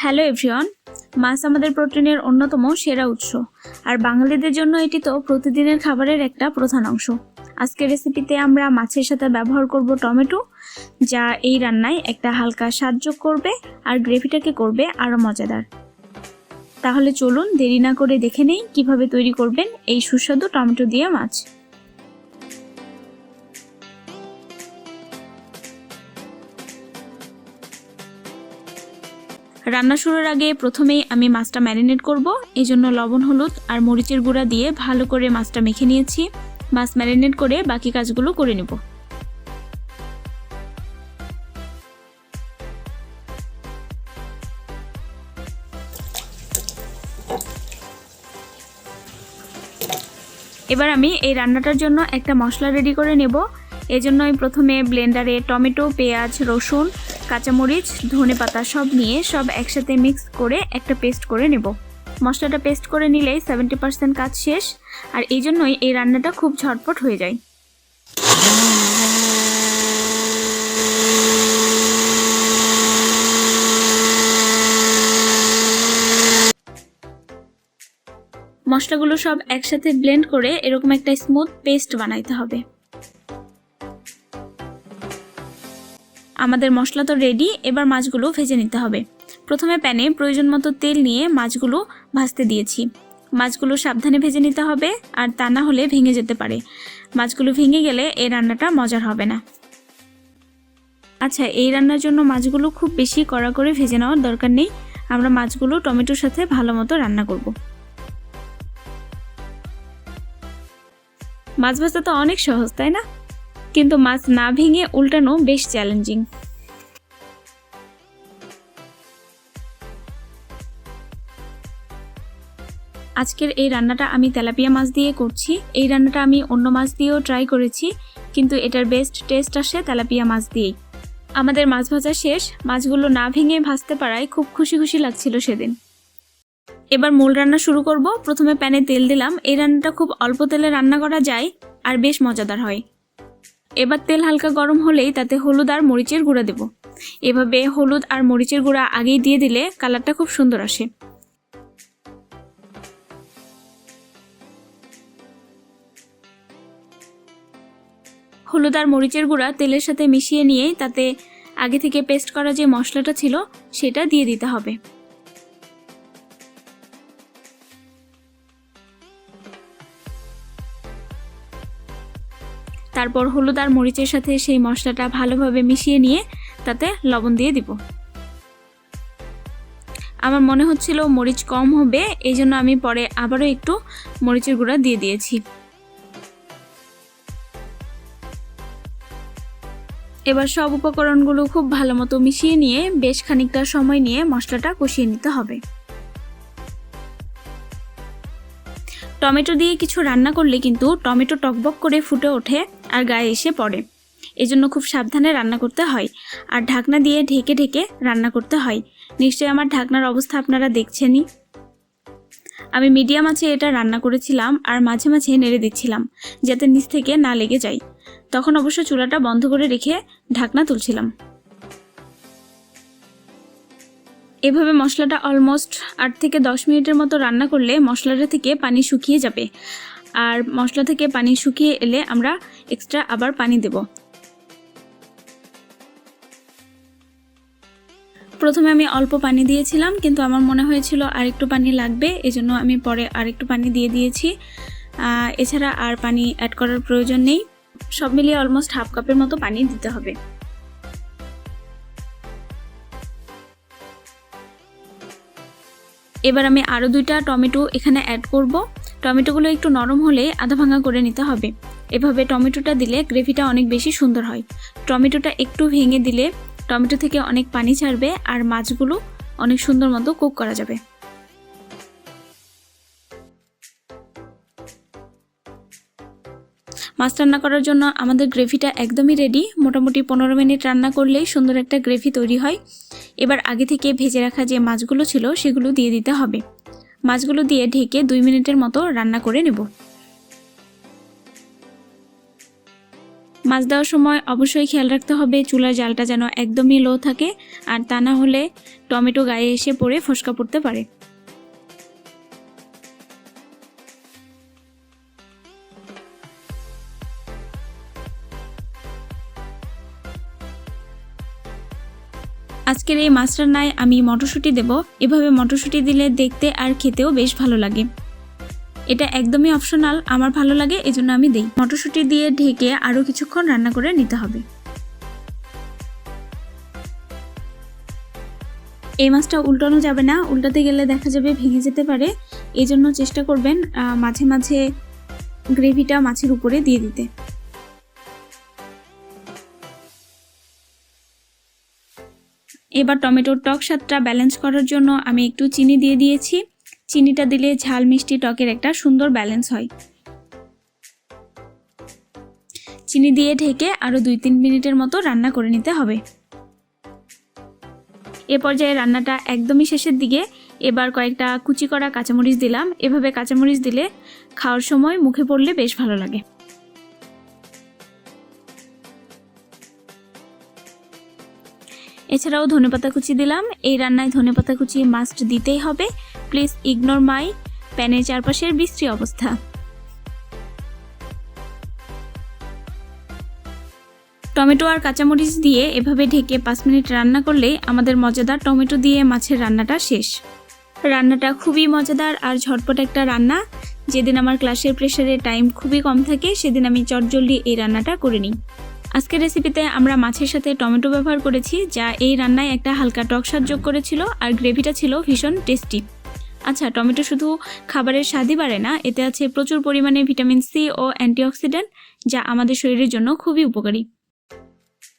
Hello everyone. মাছ আমাদের প্রোটিনের অন্যতম সেরা উৎস, আর বাঙালিদের জন্য এটি তো প্রতিদিনের খাবারের একটা প্রধান অংশ। আজকের রেসিপিতে আমরা মাছের সাথে ব্যবহার করব টমেটো, যা এই রান্নায় একটা হালকা স্বাদ যোগ করবে আর গ্রেভিটাকে করবে আরও মজাদার। তাহলে চলুন দেরি না করে দেখে নেই কিভাবে তৈরি করবেন এই সুস্বাদু টমেটো দিয়ে মাছ। রান্না শুরুর আগে প্রথমেই আমি মাছটা ম্যারিনেট করব। এই জন্য লবণ, হলুদ আর মরিচের গুঁড়া দিয়ে ভালো করে মাছটা মেখে নিয়েছি। মাছ ম্যারিনেট করে বাকি কাজগুলো করে নেব। এবার আমি এই রান্নাটার জন্য একটা মশলা রেডি করে নেব। এজন্য আমি প্রথমে ব্লেন্ডারে টমেটো, পেঁয়াজ, রসুন, কাঁচামরিচ, ধনেপাতা সব নিয়ে সব একসাথে মিক্স করে একটা পেস্ট করে নেব। মশলাটা পেস্ট করে নিলেই 70% কাজ শেষ, আর এই জন্যই এই রান্নাটা খুব ঝটপট হয়ে যায়। মশলাগুলো সব একসাথে ব্লেন্ড করে এরকম একটা স্মুথ পেস্ট বানাইতে হবে। আমাদের মশলা তো রেডি, এবার মাছগুলো ভেজে নিতে হবে। প্রথমে প্যানে প্রয়োজন মতো তেল নিয়ে মাছগুলো ভাজতে দিয়েছি। মাছগুলো সাবধানে ভেজে নিতে হবে, আর তা না হলে ভেঙে যেতে পারে। মাছগুলো ভেঙে গেলে এই রান্নাটা মজার হবে না। আচ্ছা, এই রান্নার জন্য মাছগুলো খুব বেশি কড়া করে ভেজে নেওয়ার দরকার নেই। আমরা মাছগুলো টমেটোর সাথে ভালো মতো রান্না করব। মাছ ভাজা তো অনেক সহজ, তাই না? কিন্তু মাছ না ভেঙে উল্টানো বেশ চ্যালেঞ্জিং। আজকের এই রান্নাটা আমি তেলাপিয়া মাছ দিয়ে করছি। এই রান্নাটা আমি অন্য মাছ দিয়েও ট্রাই করেছি, কিন্তু এটার বেস্ট টেস্ট আসে তেলাপিয়া মাছ দিয়েই। আমাদের মাছ ভাজা শেষ। মাছগুলো না ভেঙে ভাজতে পারায় খুব খুশি লাগছিল সেদিন। এবার মূল রান্না শুরু করব। প্রথমে প্যানে তেল দিলাম। এই রান্নাটা খুব অল্প তেলে রান্না করা যায় আর বেশ মজাদার হয়। এবার তেল হালকা গরম হলেই তাতে হলুদ আর মরিচের গুঁড়া দেব। এভাবে হলুদ আর মরিচের গুঁড়া আগেই দিয়ে দিলে কালারটা খুব সুন্দর আসে। হলুদ আর মরিচের গুঁড়া তেলের সাথে মিশিয়ে নিয়েই তাতে আগে থেকে পেস্ট করা যে মশলাটা ছিল সেটা দিয়ে দিতে হবে। তারপর হলুদ আর মরিচের সাথে সেই মশলাটা ভালোভাবে মিশিয়ে নিয়ে তাতে লবণ দিয়ে দিব। আমার মনে হচ্ছিল মরিচ কম হবে, এই জন্য আমি পরে আবারও একটু মরিচের গুঁড়া দিয়ে দিয়েছি। এবার সব উপকরণগুলো খুব ভালো মতো মিশিয়ে নিয়ে বেশ খানিকটা সময় নিয়ে মশলাটা কষিয়ে নিতে হবে। টমেটো দিয়ে কিছু রান্না করলে কিন্তু টমেটো টকবক করে ফুটে ওঠে আর গায়ে এসে পড়ে। এজন্য খুব সাবধানে রান্না করতে হয়, আর ঢাকনা দিয়ে ঢেকে ঢেকে রান্না করতে হয়। নিশ্চয়ই আমার ঢাকনার অবস্থা আপনারা দেখছেনই। আমি মিডিয়াম আঁচে এটা রান্না করেছিলাম আর মাঝে মাঝে নেড়ে দিচ্ছিলাম যাতে নিচ থেকে না লেগে যায়। তখন অবশ্য চুলাটা বন্ধ করে রেখে ঢাকনা তুলছিলাম। এভাবে মশলাটা অলমোস্ট 8 থেকে 10 মিনিটের মতো রান্না করলে মশলাটা থেকে পানি শুকিয়ে যাবে, আর মশলা থেকে পানি শুকিয়ে এলে আমরা এক্সট্রা আবার পানি দেব। প্রথমে আমি অল্প পানি দিয়েছিলাম, কিন্তু আমার মনে হয়েছিল আরেকটু পানি লাগবে, এজন্য আমি পরে আরেকটু পানি দিয়ে দিয়েছি। এছাড়া আর পানি অ্যাড করার প্রয়োজন নেই। সব মিলিয়ে অলমোস্ট হাফ কাপের মতো পানি দিতে হবে। এবার আমি আরও 2টা টমেটো এখানে অ্যাড করব। টমেটোগুলো একটু নরম হলে আধা ভাঙা করে নিতে হবে। এভাবে টমেটোটা দিলে গ্রেভিটা অনেক বেশি সুন্দর হয়। টমেটোটা একটু ভেঙে দিলে টমেটো থেকে অনেক পানি ছাড়বে আর মাছগুলো অনেক সুন্দর মতো কুক করা যাবে। মাছ রান্না করার জন্য আমাদের গ্রেভিটা একদমই রেডি। মোটামুটি 15 মিনিট রান্না করলেই সুন্দর একটা গ্রেভি তৈরি হয়। এবার আগে থেকে ভেজে রাখা যে মাছগুলো ছিল সেগুলো দিয়ে দিতে হবে। মাছগুলো দিয়ে ঢেকে 2 মিনিটের মতো রান্না করে নেব। মাছ দেওয়ার সময় অবশ্যই খেয়াল রাখতে হবে চুলার জালটা যেন একদমই লো থাকে, আর তা না হলে টমেটো গায়ে এসে পড়ে ফোসকা পড়তে পারে। আজকের এই মাছ রান্নায় আমি মটরশুঁটি দেব। এভাবে মটরশুঁটি দিলে দেখতে আর খেতেও বেশ ভালো লাগে। এটা একদমই অপশনাল, আমার ভালো লাগে এজন্য আমি দেই। মটরশুঁটি দিয়ে ঢেকে আরও কিছুক্ষণ রান্না করে নিতে হবে। এই মাছটা উল্টানো যাবে না, উল্টাতে গেলে দেখা যাবে ভেঙে যেতে পারে। এই জন্য চেষ্টা করবেন মাঝে মাঝে গ্রেভিটা মাছের উপরে দিয়ে দিতে। এবার টমেটোর টক স্বাদটা ব্যালেন্স করার জন্য আমি একটু চিনি দিয়ে দিয়েছি। চিনিটা দিলে ঝাল মিষ্টি টকের একটা সুন্দর ব্যালেন্স হয়। চিনি দিয়ে ঢেকে আরও 2-3 মিনিটের মতো রান্না করে নিতে হবে। এ পর্যায়ে রান্নাটা একদমই শেষের দিকে। এবার কয়েকটা কুচি করা কাঁচামরিচ দিলাম। এভাবে কাঁচামরিচ দিলে খাওয়ার সময় মুখে পড়লে বেশ ভালো লাগে। এছাড়াও ধনেপাতা কুচি দিলাম। এই রান্নায় ধনেপাতা কুচি মাস্ট দিতেই হবে। প্লিজ ইগনোর মাই প্যানের চারপাশের বিশ্রী অবস্থা। টমেটো আর কাঁচামরিচ দিয়ে এভাবে ঢেকে 5 মিনিট রান্না করলেই আমাদের মজাদার টমেটো দিয়ে মাছের রান্নাটা শেষ। রান্নাটা খুবই মজাদার আর ঝটপট একটা রান্না। যেদিন আমার ক্লাসের প্রেশারে টাইম খুবই কম থাকে সেদিন আমি চটজলদি এই রান্নাটা করে নিই। আজকের রেসিপিতে আমরা মাছের সাথে টমেটো ব্যবহার করেছি, যা এই রান্নায় একটা হালকা টক স্বাদ যোগ করেছিল, আর গ্রেভিটা ছিল ভীষণ টেস্টি। আচ্ছা, টমেটো শুধু খাবারের স্বাদই বাড়ে না, এতে আছে প্রচুর পরিমাণে ভিটামিন সি ও অ্যান্টিঅক্সিডেন্ট, যা আমাদের শরীরের জন্য খুবই উপকারী।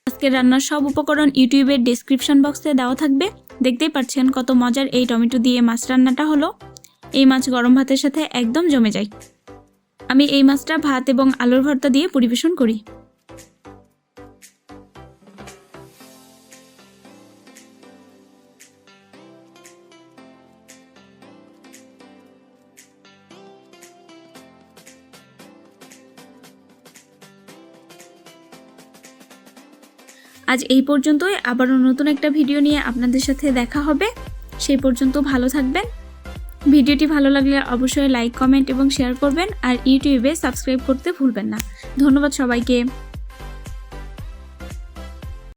আজকের রান্নার সব উপকরণ ইউটিউবের ডেসক্রিপশন বক্সে দেওয়া থাকবে। দেখতেই পাচ্ছেন কত মজার এই টমেটো দিয়ে মাছ রান্নাটা হলো। এই মাছ গরম ভাতের সাথে একদম জমে যায়। আমি এই মাছটা ভাত এবং আলুর ভর্তা দিয়ে পরিবেশন করি। আজ এই পর্যন্তই। আবারও নতুন একটা ভিডিও নিয়ে আপনাদের সাথে দেখা হবে। সেই পর্যন্ত ভালো থাকবেন। ভিডিওটি ভালো লাগলে অবশ্যই লাইক, কমেন্ট এবং শেয়ার করবেন, আর ইউটিউবে সাবস্ক্রাইব করতে ভুলবেন না। ধন্যবাদ সবাইকে।